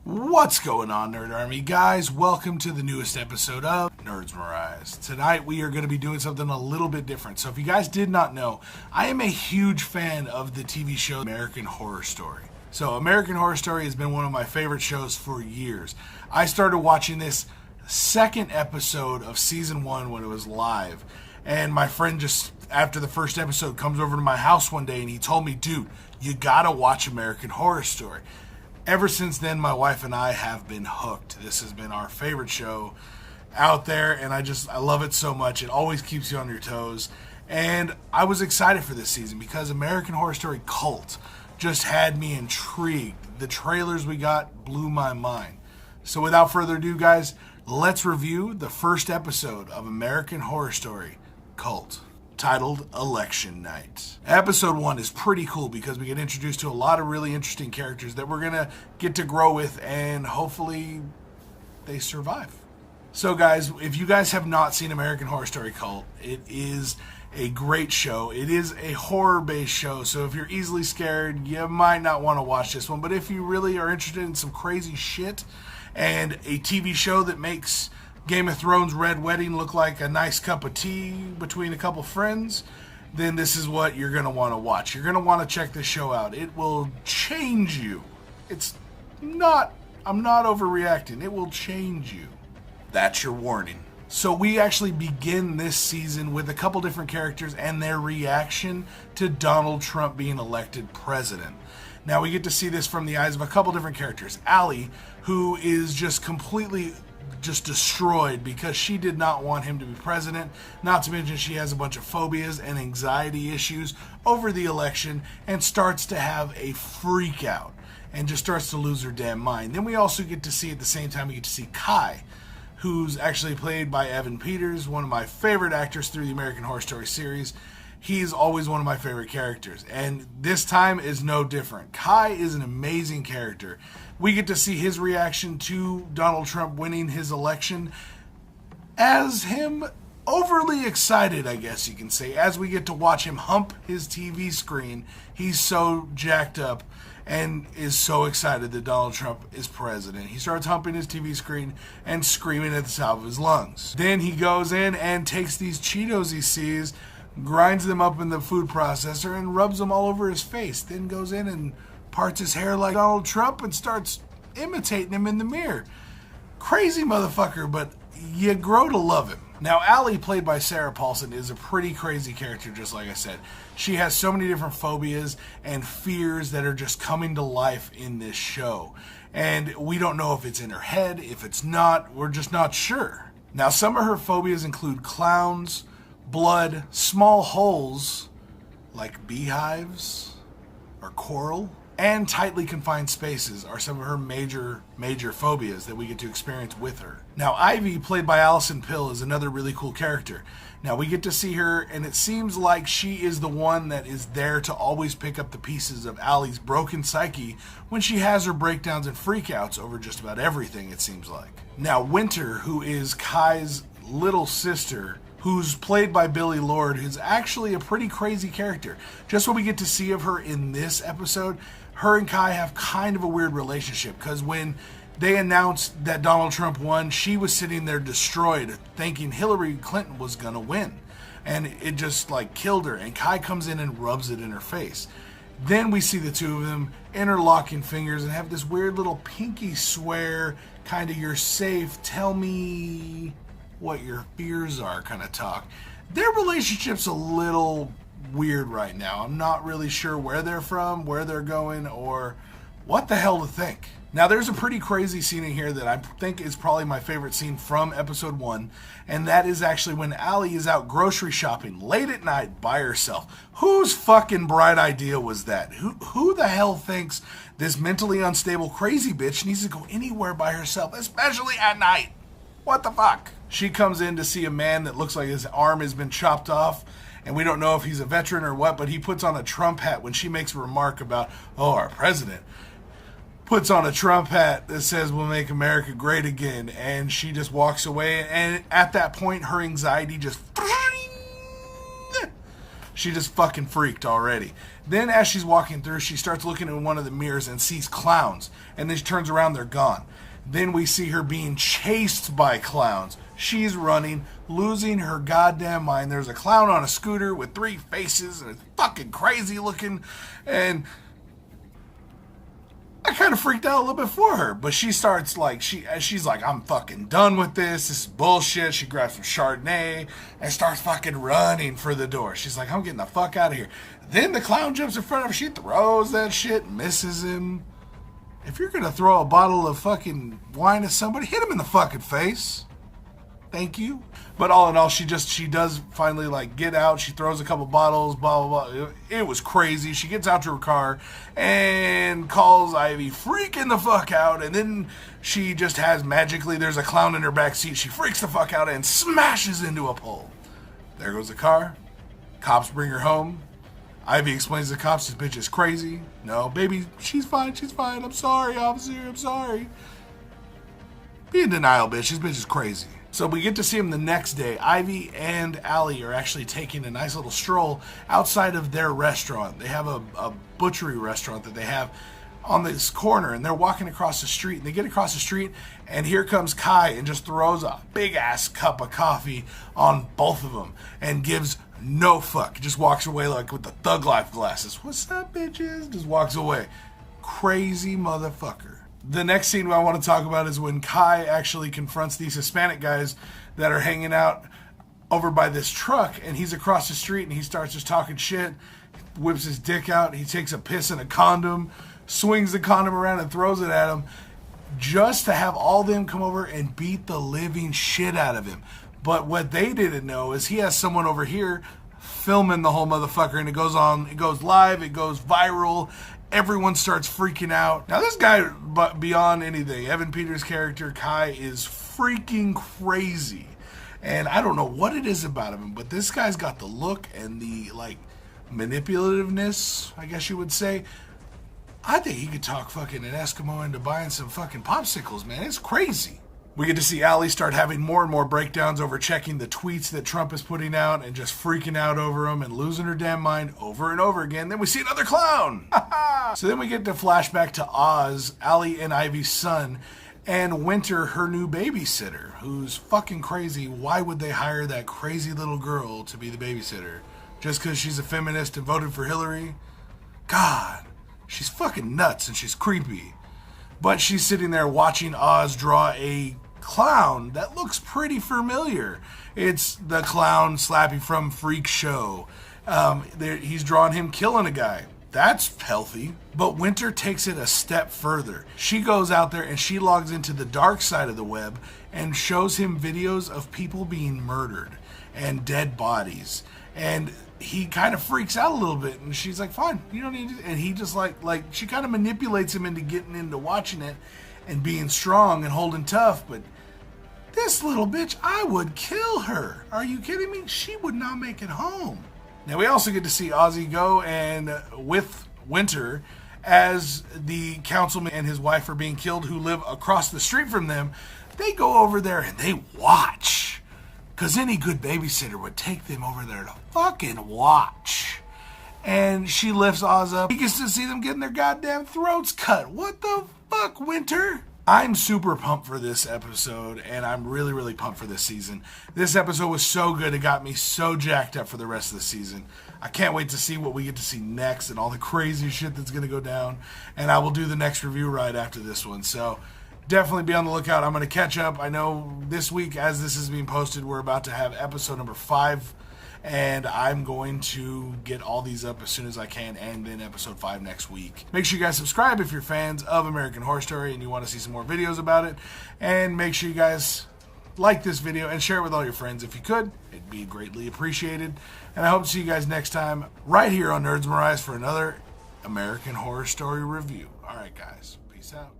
What's going on, Nerd Army? Guys, welcome to the newest episode of Nerds Mirage. Tonight we are going to be doing something a little bit different. So if you guys did not know, I am a huge fan of the TV show American Horror Story. So American Horror Story has been one of my favorite shows for years. I started watching this second episode of season 1 when it was live. And my friend just, after the first episode, comes over to my house one day and he told me, dude, you gotta watch American Horror Story. Ever since then, my wife and I have been hooked. This has been our favorite show out there, and I love it so much. It always keeps you on your toes. And I was excited for this season because American Horror Story Cult just had me intrigued. The trailers we got blew my mind. So without further ado, guys, let's review the first episode of American Horror Story Cult, titled Election Night. Episode 1 is pretty cool because we get introduced to a lot of really interesting characters that we're going to get to grow with, and hopefully they survive. So guys, if you guys have not seen American Horror Story Cult, it is a great show. It is a horror-based show, so if you're easily scared, you might not want to watch this one, but if you really are interested in some crazy shit and a TV show that makes Game of Thrones Red Wedding look like a nice cup of tea between a couple friends, then this is what you're going to want to watch. You're going to want to check this show out. It will change you. I'm not overreacting. It will change you. That's your warning. So we actually begin this season with a couple different characters and their reaction to Donald Trump being elected president. Now we get to see this from the eyes of a couple different characters. Allie, who is just completely destroyed because she did not want him to be president, not to mention she has a bunch of phobias and anxiety issues over the election and starts to have a freak out and just starts to lose her damn mind. Then we also get to see, at the same time, we get to see Kai, who's actually played by Evan Peters, one of my favorite actors through the American Horror Story series. He's always one of my favorite characters, and this time is no different. Kai is an amazing character. We get to see his reaction to Donald Trump winning his election as him overly excited, I guess you can say, as we get to watch him hump his TV screen. He's so jacked up and is so excited that Donald Trump is president. He starts humping his TV screen and screaming at the top of his lungs. Then he goes in and takes these Cheetos he sees, grinds them up in the food processor, and rubs them all over his face. Then goes in and parts his hair like Donald Trump and starts imitating him in the mirror. Crazy motherfucker, but you grow to love him. Now, Allie, played by Sarah Paulson, is a pretty crazy character, just like I said. She has so many different phobias and fears that are just coming to life in this show. And we don't know if it's in her head, if it's not, we're just not sure. Now, some of her phobias include clowns, blood, small holes like beehives or coral, and tightly confined spaces are some of her major phobias that we get to experience with her. Now, Ivy, played by Allison Pill, is another really cool character. Now, we get to see her, and it seems like she is the one that is there to always pick up the pieces of Allie's broken psyche when she has her breakdowns and freakouts over just about everything, it seems like. Now, Winter, who is Kai's little sister, who's played by Billie Lourd, is actually a pretty crazy character. Just what we get to see of her in this episode, her and Kai have kind of a weird relationship, because when they announced that Donald Trump won, she was sitting there destroyed, thinking Hillary Clinton was going to win. And it just killed her, and Kai comes in and rubs it in her face. Then we see the two of them interlocking fingers and have this weird little pinky swear, kind of "you're safe, tell me what your fears are" kind of talk. Their relationship's a little weird right now. I'm not really sure where they're from, where they're going, or what the hell to think. Now, there's a pretty crazy scene in here that I think is probably my favorite scene from episode 1, and that is actually when Allie is out grocery shopping late at night by herself. Whose fucking bright idea was that? Who the hell thinks this mentally unstable crazy bitch needs to go anywhere by herself, especially at night? What the fuck? She comes in to see a man that looks like his arm has been chopped off, and we don't know if he's a veteran or what, but he puts on a Trump hat when she makes a remark about, our president puts on a Trump hat that says "we'll make America great again," and she just walks away. And at that point, her anxiety just She just fucking freaked already. Then as she's walking through, she starts looking in one of the mirrors and sees clowns. And then she turns around, they're gone. Then we see her being chased by clowns. She's running, losing her goddamn mind. There's a clown on a scooter with 3 faces and it's fucking crazy looking. And I kind of freaked out a little bit for her, but she starts like, she's like, I'm fucking done with this. This is bullshit. She grabs some Chardonnay and starts fucking running for the door. She's like, I'm getting the fuck out of here. Then the clown jumps in front of her. She throws that shit, misses him. If you're going to throw a bottle of fucking wine at somebody, hit him in the fucking face. Thank you. But all in all, she does finally like get out. She throws a couple bottles, blah, blah, blah. It was crazy. She gets out to her car and calls Ivy freaking the fuck out. And then she just has magically, there's a clown in her back seat. She freaks the fuck out and smashes into a pole. There goes the car. Cops bring her home. Ivy explains to the cops, this bitch is crazy. No, baby, she's fine. She's fine. I'm sorry, officer. I'm sorry. Be in denial, bitch. This bitch is crazy. So we get to see him the next day. Ivy and Allie are actually taking a nice little stroll outside of their restaurant. They have a butchery restaurant that they have on this corner, and they're walking across the street. And they get across the street, and here comes Kai and just throws a big-ass cup of coffee on both of them and gives no fuck. Just walks away like with the thug life glasses. What's up, bitches? Just walks away. Crazy motherfucker. The next scene I want to talk about is when Kai actually confronts these Hispanic guys that are hanging out over by this truck, and he's across the street and he starts just talking shit, whips his dick out, he takes a piss in a condom, swings the condom around and throws it at him, just to have all them come over and beat the living shit out of him. But what they didn't know is he has someone over here filming the whole motherfucker, and it goes live, it goes viral. Everyone starts freaking out. Now this guy, beyond anything, Evan Peters' character, Kai, is freaking crazy. And I don't know what it is about him, but this guy's got the look and the, like, manipulativeness, I guess you would say. I think he could talk fucking an Eskimo into buying some fucking popsicles, man. It's crazy. We get to see Allie start having more and more breakdowns over checking the tweets that Trump is putting out and just freaking out over them and losing her damn mind over and over again. Then we see another clown. So then we get to flashback to Oz, Allie and Ivy's son, and Winter, her new babysitter, who's fucking crazy. Why would they hire that crazy little girl to be the babysitter? Just because she's a feminist and voted for Hillary? God, she's fucking nuts and she's creepy. But she's sitting there watching Oz draw a clown that looks pretty familiar. It's the clown Slappy from Freak Show. He's drawing him killing a guy. That's healthy. But Winter takes it a step further. She goes out there and she logs into the dark side of the web and shows him videos of people being murdered and dead bodies. And he kind of freaks out a little bit, and she's like, fine, you don't need to. And he just like she kind of manipulates him into getting into watching it and being strong and holding tough. But this little bitch, I would kill her. Are you kidding me? She would not make it home. Now we also get to see Ozzy go and with Winter, as the councilman and his wife are being killed who live across the street from them, they go over there and they watch. Because any good babysitter would take them over there to fucking watch. And she lifts Oz up. He gets to see them getting their goddamn throats cut. What the fuck, Winter? I'm super pumped for this episode, and I'm really, really pumped for this season. This episode was so good, it got me so jacked up for the rest of the season. I can't wait to see what we get to see next and all the crazy shit that's going to go down. And I will do the next review right after this one. So definitely be on the lookout. I'm going to catch up. I know this week, as this is being posted, we're about to have episode number 5. And I'm going to get all these up as soon as I can, and then episode 5 next week. Make sure you guys subscribe if you're fans of American Horror Story and you want to see some more videos about it. And make sure you guys like this video and share it with all your friends if you could. It'd be greatly appreciated. And I hope to see you guys next time right here on Nerds Mariah for another American Horror Story review. All right, guys. Peace out.